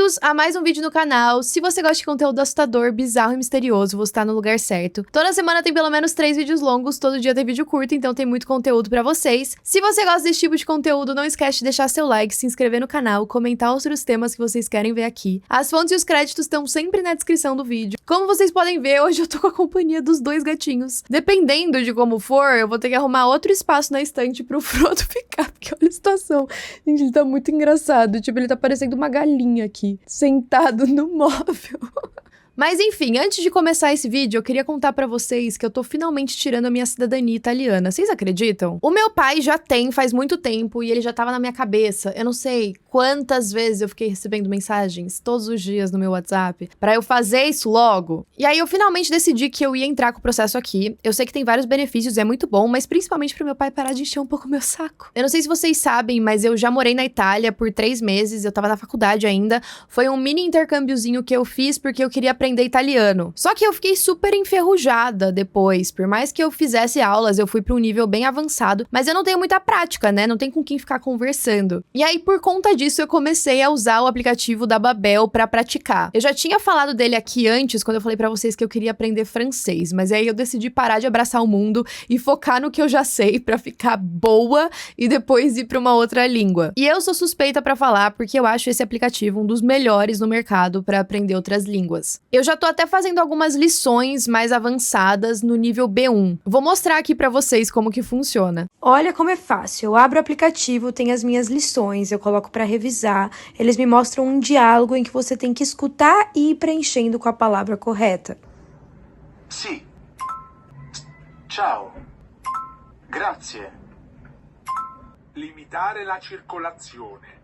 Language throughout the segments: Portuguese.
Bem-vindos a mais um vídeo no canal. Se você gosta de conteúdo assustador, bizarro e misterioso, você tá no lugar certo. Toda semana tem pelo menos 3 vídeos longos, todo dia tem vídeo curto, então tem muito conteúdo pra vocês. Se você gosta desse tipo de conteúdo, não esquece de deixar seu like, se inscrever no canal, comentar outros temas que vocês querem ver aqui. As fontes e os créditos estão sempre na descrição do vídeo. Como vocês podem ver, hoje eu tô com a companhia dos 2 gatinhos. Dependendo de como for, eu vou ter que arrumar outro espaço na estante pro Frodo ficar, porque olha a situação. Gente, ele tá muito engraçado, tipo, ele tá parecendo uma galinha aqui, sentado no móvel. Mas enfim, antes de começar esse vídeo, eu queria contar pra vocês que eu tô finalmente tirando a minha cidadania italiana. Vocês acreditam? O meu pai já tem faz muito tempo e ele já tava na minha cabeça. Eu não sei quantas vezes eu fiquei recebendo mensagens todos os dias no meu WhatsApp pra eu fazer isso logo. E aí eu finalmente decidi que eu ia entrar com o processo aqui. Eu sei que tem vários benefícios, é muito bom, mas principalmente pro meu pai parar de encher um pouco o meu saco. Eu não sei se vocês sabem, mas eu já morei na Itália por 3 meses, eu tava na faculdade ainda. Foi um mini intercâmbiozinho que eu fiz porque eu queria aprender italiano. Só que eu fiquei super enferrujada depois. Por mais que eu fizesse aulas, eu fui para um nível bem avançado, mas eu não tenho muita prática, né? Não tem com quem ficar conversando. E aí, por conta disso, eu comecei a usar o aplicativo da Babel para praticar. Eu já tinha falado dele aqui antes, quando eu falei para vocês que eu queria aprender francês, mas aí eu decidi parar de abraçar o mundo e focar no que eu já sei para ficar boa e depois ir para uma outra língua. E eu sou suspeita para falar porque eu acho esse aplicativo um dos melhores no mercado para aprender outras línguas. Eu já tô até fazendo algumas lições mais avançadas no nível B1. Vou mostrar aqui pra vocês como que funciona. Olha como é fácil. Eu abro o aplicativo, tem as minhas lições, eu coloco pra revisar. Eles me mostram um diálogo em que você tem que escutar e ir preenchendo com a palavra correta. Sì. Ciao. Grazie. Limitare la circolazione.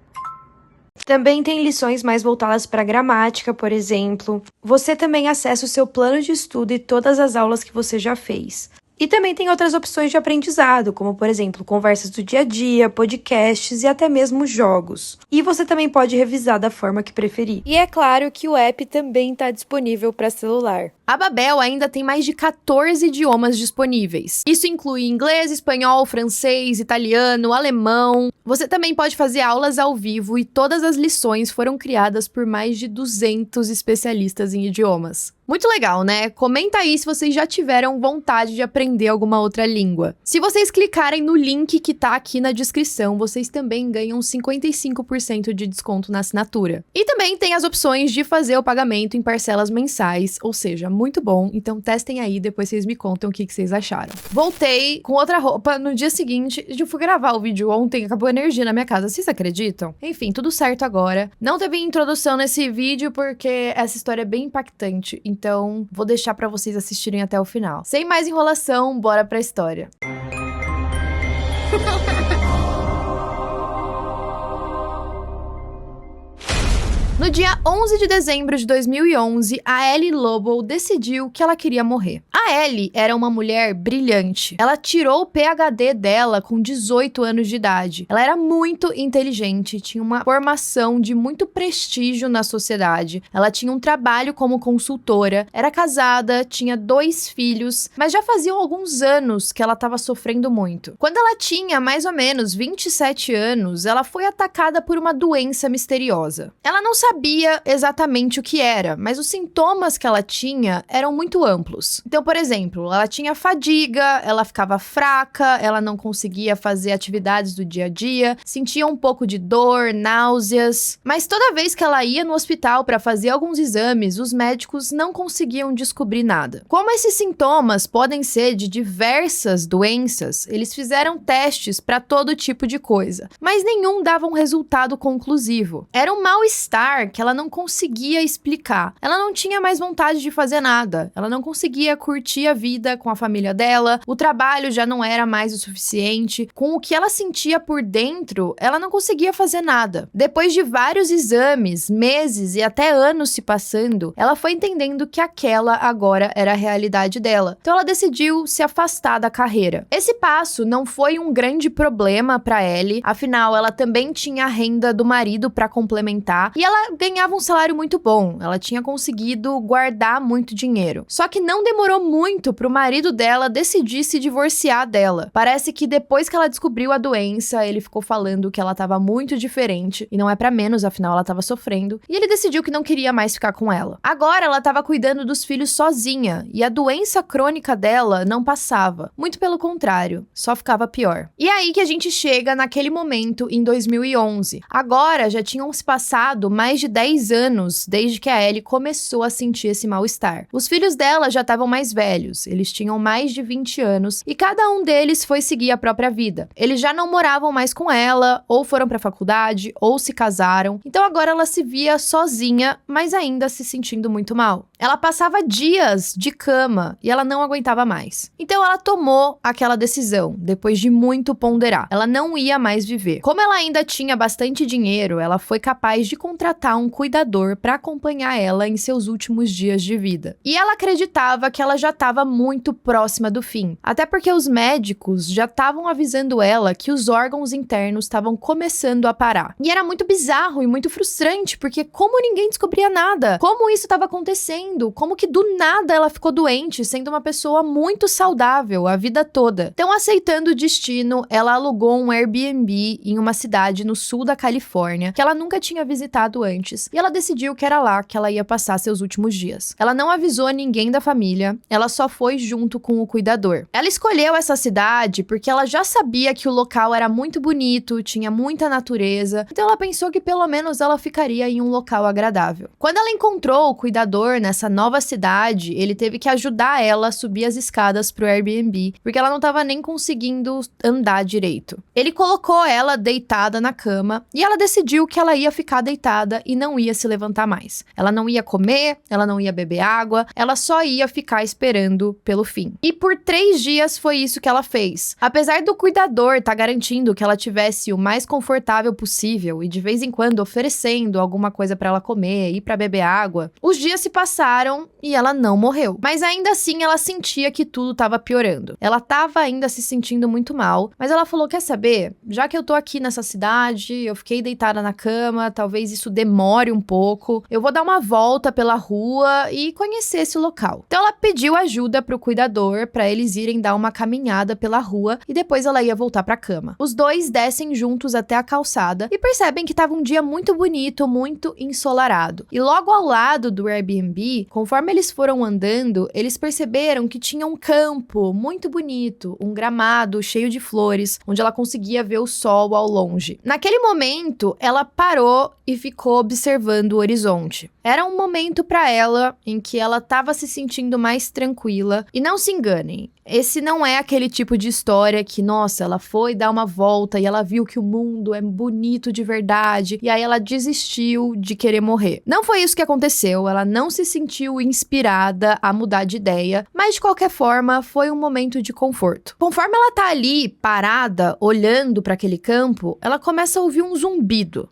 Também tem lições mais voltadas para gramática, por exemplo. Você também acessa o seu plano de estudo e todas as aulas que você já fez. E também tem outras opções de aprendizado, como, por exemplo, conversas do dia a dia, podcasts e até mesmo jogos. E você também pode revisar da forma que preferir. E é claro que o app também está disponível para celular. A Babel ainda tem mais de 14 idiomas disponíveis. Isso inclui inglês, espanhol, francês, italiano, alemão. Você também pode fazer aulas ao vivo e todas as lições foram criadas por mais de 200 especialistas em idiomas. Muito legal, né? Comenta aí se vocês já tiveram vontade de aprender alguma outra língua. Se vocês clicarem no link que tá aqui na descrição, vocês também ganham 55% de desconto na assinatura. E também tem as opções de fazer o pagamento em parcelas mensais, ou seja, muito bom. Então testem aí, depois vocês me contam o que vocês acharam. Voltei com outra roupa no dia seguinte. Eu fui gravar o vídeo ontem, acabou a energia na minha casa, vocês acreditam? Enfim, tudo certo agora. Não teve introdução nesse vídeo porque essa história é bem impactante. Então, vou deixar pra vocês assistirem até o final. Sem mais enrolação, bora pra história. No dia 11 de dezembro de 2011, a Ellie Lobel decidiu que ela queria morrer. A Ellie era uma mulher brilhante. Ela tirou o PhD dela com 18 anos de idade. Ela era muito inteligente, tinha uma formação de muito prestígio na sociedade. Ela tinha um trabalho como consultora, era casada, tinha 2 filhos, mas já faziam alguns anos que ela estava sofrendo muito. Quando ela tinha mais ou menos 27 anos, ela foi atacada por uma doença misteriosa. Ela não sabia exatamente o que era, mas os sintomas que ela tinha eram muito amplos. Então, por exemplo, ela tinha fadiga, ela ficava fraca, ela não conseguia fazer atividades do dia a dia, sentia um pouco de dor, náuseas. Mas toda vez que ela ia no hospital para fazer alguns exames, os médicos não conseguiam descobrir nada. Como esses sintomas podem ser de diversas doenças, eles fizeram testes para todo tipo de coisa, mas nenhum dava um resultado conclusivo. Era um mal-estar que ela não conseguia explicar. Ela não tinha mais vontade de fazer nada. Ela não conseguia curtir a vida com a família dela. O trabalho já não era mais o suficiente. Com o que ela sentia por dentro, ela não conseguia fazer nada. Depois de vários exames, meses e até anos se passando, ela foi entendendo que aquela agora era a realidade dela. Então ela decidiu se afastar da carreira. Esse passo não foi um grande problema para Ellie, afinal ela também tinha a renda do marido para complementar e ela ela ganhava um salário muito bom, ela tinha conseguido guardar muito dinheiro. Só que não demorou muito pro marido dela decidir se divorciar dela. Parece que depois que ela descobriu a doença, ele ficou falando que ela tava muito diferente, e não é pra menos, afinal ela tava sofrendo, e ele decidiu que não queria mais ficar com ela. Agora ela tava cuidando dos filhos sozinha, e a doença crônica dela não passava. Muito pelo contrário, só ficava pior. E é aí que a gente chega naquele momento em 2011. Agora já tinham se passado mais de 10 anos desde que a Ellie começou a sentir esse mal-estar. Os filhos dela já estavam mais velhos, eles tinham mais de 20 anos, e cada um deles foi seguir a própria vida. Eles já não moravam mais com ela, ou foram pra faculdade, ou se casaram. Então agora ela se via sozinha, mas ainda se sentindo muito mal. Ela passava dias de cama e ela não aguentava mais. Então ela tomou aquela decisão, depois de muito ponderar. Ela não ia mais viver. Como ela ainda tinha bastante dinheiro, ela foi capaz de contratar um cuidador para acompanhar ela em seus últimos dias de vida. E ela acreditava que ela já estava muito próxima do fim. Até porque os médicos já estavam avisando ela que os órgãos internos estavam começando a parar. E era muito bizarro e muito frustrante, porque como ninguém descobria nada? Como isso estava acontecendo? Como que do nada ela ficou doente, sendo uma pessoa muito saudável a vida toda? Então, aceitando o destino, ela alugou um Airbnb em uma cidade no sul da Califórnia, que ela nunca tinha visitado antes, e ela decidiu que era lá que ela ia passar seus últimos dias. Ela não avisou ninguém da família, ela só foi junto com o cuidador. Ela escolheu essa cidade porque ela já sabia que o local era muito bonito, tinha muita natureza, então ela pensou que pelo menos ela ficaria em um local agradável. Quando ela encontrou o cuidador nessa nova cidade, ele teve que ajudar ela a subir as escadas pro Airbnb, porque ela não tava nem conseguindo andar direito. Ele colocou ela deitada na cama e ela decidiu que ela ia ficar deitada e não ia se levantar mais. Ela não ia comer, ela não ia beber água, ela só ia ficar esperando pelo fim. E por 3 dias foi isso que ela fez. Apesar do cuidador estar garantindo que ela tivesse o mais confortável possível e de vez em quando oferecendo alguma coisa para ela comer e para beber água, os dias se passaram e ela não morreu. Mas ainda assim ela sentia que tudo estava piorando. Ela estava ainda se sentindo muito mal, mas ela falou: quer saber? Já que eu tô aqui nessa cidade, eu fiquei deitada na cama, talvez isso demore um pouco, eu vou dar uma volta pela rua e conhecer esse local. Então ela pediu ajuda pro cuidador para eles irem dar uma caminhada pela rua e depois ela ia voltar pra cama. Os dois descem juntos até a calçada e percebem que tava um dia muito bonito, muito ensolarado. E logo ao lado do Airbnb, conforme eles foram andando, eles perceberam que tinha um campo muito bonito, um gramado cheio de flores, onde ela conseguia ver o sol ao longe. Naquele momento, ela parou e ficou observando o horizonte. Era um momento para ela em que ela estava se sentindo mais tranquila. E não se enganem, esse não é aquele tipo de história que, nossa, ela foi dar uma volta e ela viu que o mundo é bonito de verdade e aí ela desistiu de querer morrer. Não foi isso que aconteceu, ela não se sentiu inspirada a mudar de ideia, mas de qualquer forma foi um momento de conforto. Conforme ela tá ali parada, olhando para aquele campo, ela começa a ouvir um zumbido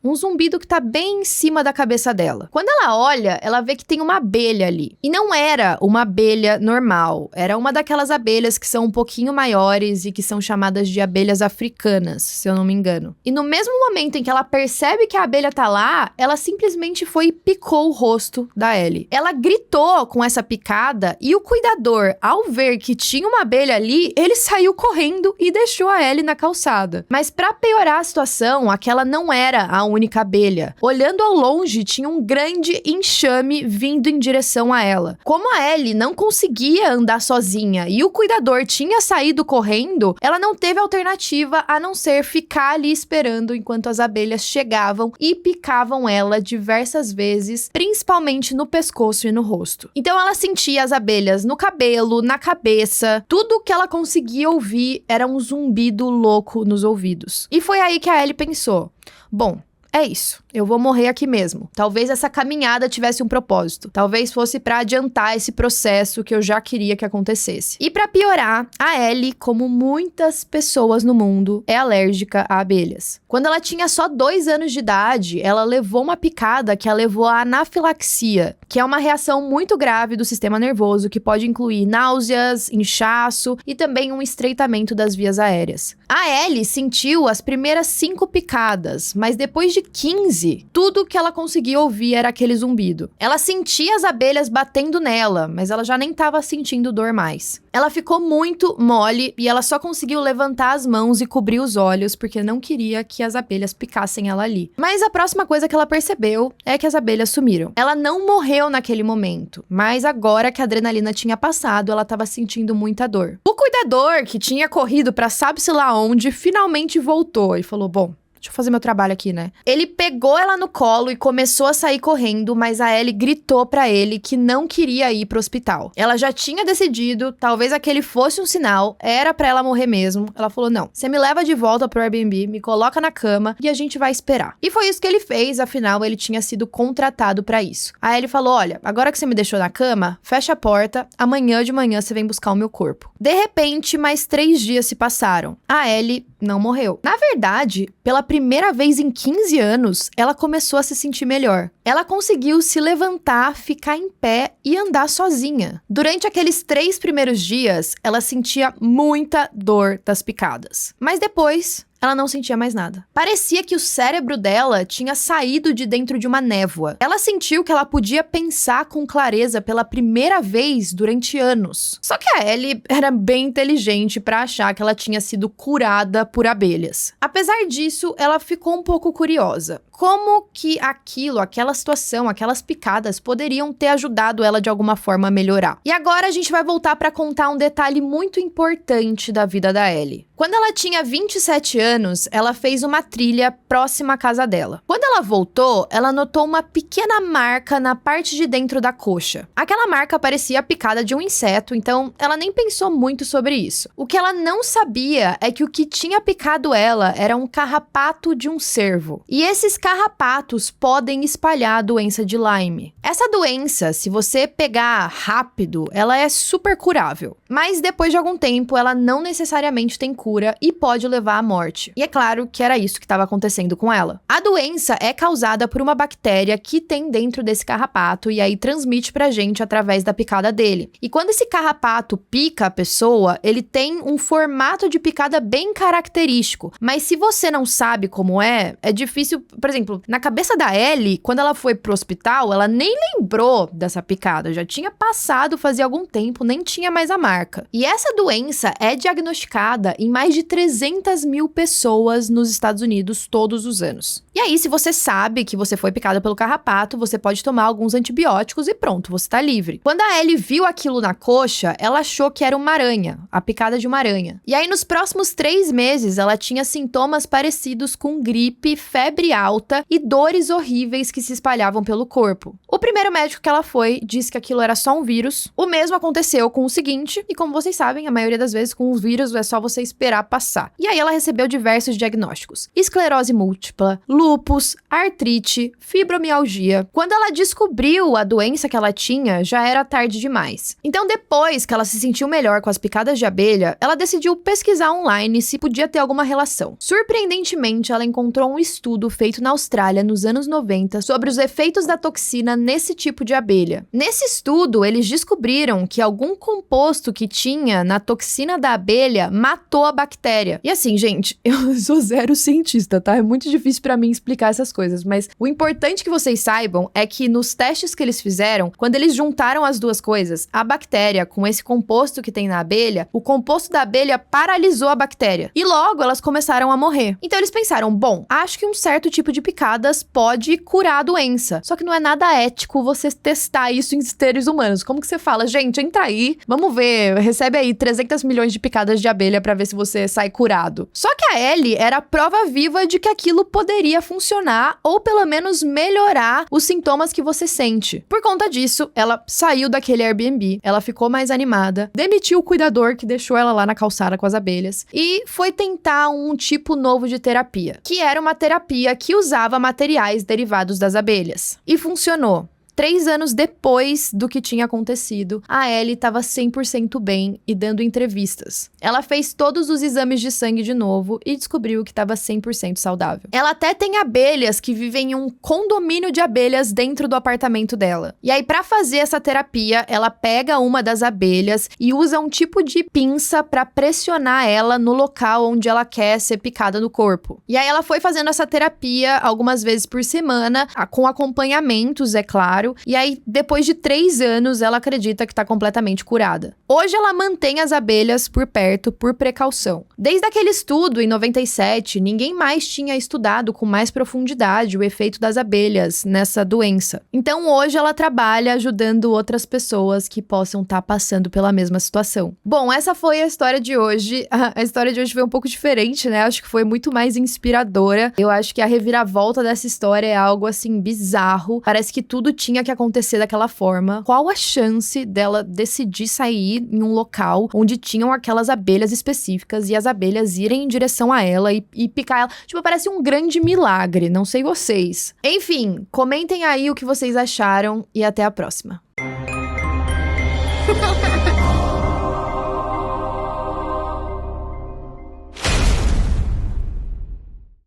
que tá bem em cima da cabeça dela. Quando ela olha, ela vê que tem uma abelha ali. E não era uma abelha normal, era uma daquelas abelhas que são um pouquinho maiores e que são chamadas de abelhas africanas, se eu não me engano. E no mesmo momento em que ela percebe que a abelha tá lá, ela simplesmente foi e picou o rosto da Ellie. Ela gritou com essa picada e o cuidador, ao ver que tinha uma abelha ali, ele saiu correndo e deixou a Ellie na calçada. Mas pra piorar a situação, aquela não era a única abelha. Olhando ao longe, tinha um grande enxame vindo em direção a ela. Como a Ellie não conseguia andar sozinha e o cuidador tinha saído correndo, ela não teve alternativa a não ser ficar ali esperando enquanto as abelhas chegavam e picavam ela diversas vezes, principalmente no pescoço e no rosto. Então ela sentia as abelhas no cabelo, na cabeça, tudo que ela conseguia ouvir era um zumbido louco nos ouvidos. E foi aí que a Ellie pensou: bom, é isso, eu vou morrer aqui mesmo. Talvez essa caminhada tivesse um propósito. Talvez fosse pra adiantar esse processo que eu já queria que acontecesse. E pra piorar, a Ellie, como muitas pessoas no mundo, é alérgica a abelhas. Quando ela tinha só 2 anos de idade, ela levou uma picada que a levou à anafilaxia, que é uma reação muito grave do sistema nervoso que pode incluir náuseas, inchaço e também um estreitamento das vias aéreas. A Ellie sentiu as primeiras 5 picadas, mas depois de 15, crise. Tudo que ela conseguia ouvir era aquele zumbido. Ela sentia as abelhas batendo nela, mas ela já nem estava sentindo dor mais. Ela ficou muito mole e ela só conseguiu levantar as mãos e cobrir os olhos porque não queria que as abelhas picassem ela ali. Mas a próxima coisa que ela percebeu é que as abelhas sumiram. Ela não morreu naquele momento, mas agora que a adrenalina tinha passado, ela estava sentindo muita dor. O cuidador, que tinha corrido pra sabe-se lá onde, finalmente voltou e falou: bom, deixa eu fazer meu trabalho aqui, né? Ele pegou ela no colo e começou a sair correndo, mas a Ellie gritou pra ele que não queria ir pro hospital. Ela já tinha decidido, talvez aquele fosse um sinal, era pra ela morrer mesmo. Ela falou: não, você me leva de volta pro Airbnb, me coloca na cama e a gente vai esperar. E foi isso que ele fez, afinal ele tinha sido contratado pra isso. A Ellie falou: olha, agora que você me deixou na cama, fecha a porta, amanhã de manhã você vem buscar o meu corpo. De repente, mais 3 dias se passaram. A Ellie não morreu. Na verdade, pela primeira vez em 15 anos, ela começou a se sentir melhor. Ela conseguiu se levantar, ficar em pé e andar sozinha. Durante aqueles 3 primeiros dias, ela sentia muita dor das picadas. Mas depois, ela não sentia mais nada. Parecia que o cérebro dela tinha saído de dentro de uma névoa. Ela sentiu que ela podia pensar com clareza pela primeira vez durante anos. Só que a Ellie era bem inteligente para achar que ela tinha sido curada por abelhas. Apesar disso, ela ficou um pouco curiosa. Como que aquela situação, aquelas picadas poderiam ter ajudado ela de alguma forma a melhorar? E agora a gente vai voltar para contar um detalhe muito importante da vida da Ellie. Quando ela tinha 27 anos, ela fez uma trilha próxima à casa dela. Quando ela voltou, ela notou uma pequena marca na parte de dentro da coxa. Aquela marca parecia a picada de um inseto, então ela nem pensou muito sobre isso. O que ela não sabia é que o que tinha picado ela era um carrapato de um cervo. E esses carrapatos podem espalhar a doença de Lyme. Essa doença, se você pegar rápido, ela é super curável. Mas depois de algum tempo, ela não necessariamente tem cura e pode levar à morte. E é claro que era isso que estava acontecendo com ela. A doença é causada por uma bactéria que tem dentro desse carrapato e aí transmite pra gente através da picada dele. E quando esse carrapato pica a pessoa, ele tem um formato de picada bem característico. Mas se você não sabe como é difícil. Por exemplo, na cabeça da Ellie, quando ela foi pro hospital, ela nem lembrou dessa picada. Já tinha passado fazia algum tempo, nem tinha mais a marca. E essa doença é diagnosticada em mais de 300 mil pessoas nos Estados Unidos todos os anos. E aí, se você sabe que você foi picada pelo carrapato, você pode tomar alguns antibióticos e pronto, você tá livre. Quando a Ellie viu aquilo na coxa, ela achou que era uma aranha, a picada de uma aranha. E aí, nos próximos 3 meses, ela tinha sintomas parecidos com gripe, febre alta e dores horríveis que se espalhavam pelo corpo. O primeiro médico que ela foi disse que aquilo era só um vírus. O mesmo aconteceu com o seguinte, e como vocês sabem, a maioria das vezes com os vírus é só você esperar passar. E aí ela recebeu diversos diagnósticos: esclerose múltipla, lúpus, artrite, fibromialgia. Quando ela descobriu a doença que ela tinha, já era tarde demais. Então, depois que ela se sentiu melhor com as picadas de abelha, ela decidiu pesquisar online se podia ter alguma relação. Surpreendentemente, ela encontrou um estudo feito na Austrália nos anos 90 sobre os efeitos da toxina nesse tipo de abelha. Nesse estudo, eles descobriram que algum composto que tinha na toxina da abelha matou a bactéria. E assim, gente, eu sou zero cientista, tá? É muito difícil pra mim explicar essas coisas, mas o importante que vocês saibam é que nos testes que eles fizeram, quando eles juntaram as duas coisas, a bactéria com esse composto que tem na abelha, o composto da abelha paralisou a bactéria. E logo elas começaram a morrer. Então eles pensaram: bom, acho que um certo tipo de picadas pode curar a doença. Só que não é nada ético você testar isso em seres humanos. Como que você fala: gente, entra aí, vamos ver, recebe aí 300 milhões de picadas de abelha pra ver se você sai curado. Só que a Ellie era a prova viva de que aquilo poderia funcionar ou pelo menos melhorar os sintomas que você sente. Por conta disso, ela saiu daquele Airbnb, ela ficou mais animada, demitiu o cuidador que deixou ela lá na calçada com as abelhas e foi tentar um tipo novo de terapia, que era uma terapia que usava materiais derivados das abelhas. E funcionou. 3 anos depois do que tinha acontecido, a Ellie estava 100% bem e dando entrevistas. Ela fez todos os exames de sangue de novo e descobriu que estava 100% saudável. Ela até tem abelhas que vivem em um condomínio de abelhas dentro do apartamento dela. E aí, pra fazer essa terapia, ela pega uma das abelhas e usa um tipo de pinça pra pressionar ela no local onde ela quer ser picada no corpo. E aí, ela foi fazendo essa terapia algumas vezes por semana, com acompanhamentos, é claro. E aí, depois de 3 anos, ela acredita que tá completamente curada. Hoje, ela mantém as abelhas por perto, por precaução. Desde aquele estudo, em 97, ninguém mais tinha estudado com mais profundidade o efeito das abelhas nessa doença. Então, hoje, ela trabalha ajudando outras pessoas que possam estar passando pela mesma situação. Bom, essa foi a história de hoje. A história de hoje foi um pouco diferente, né? Acho que foi muito mais inspiradora. Eu acho que a reviravolta dessa história é algo, assim, bizarro. Parece que tudo tinha que acontecer daquela forma. Qual a chance dela decidir sair em um local onde tinham aquelas abelhas específicas e as abelhas irem em direção a ela e picar ela? Tipo, parece um grande milagre, não sei vocês. Enfim, comentem aí o que vocês acharam e até a próxima.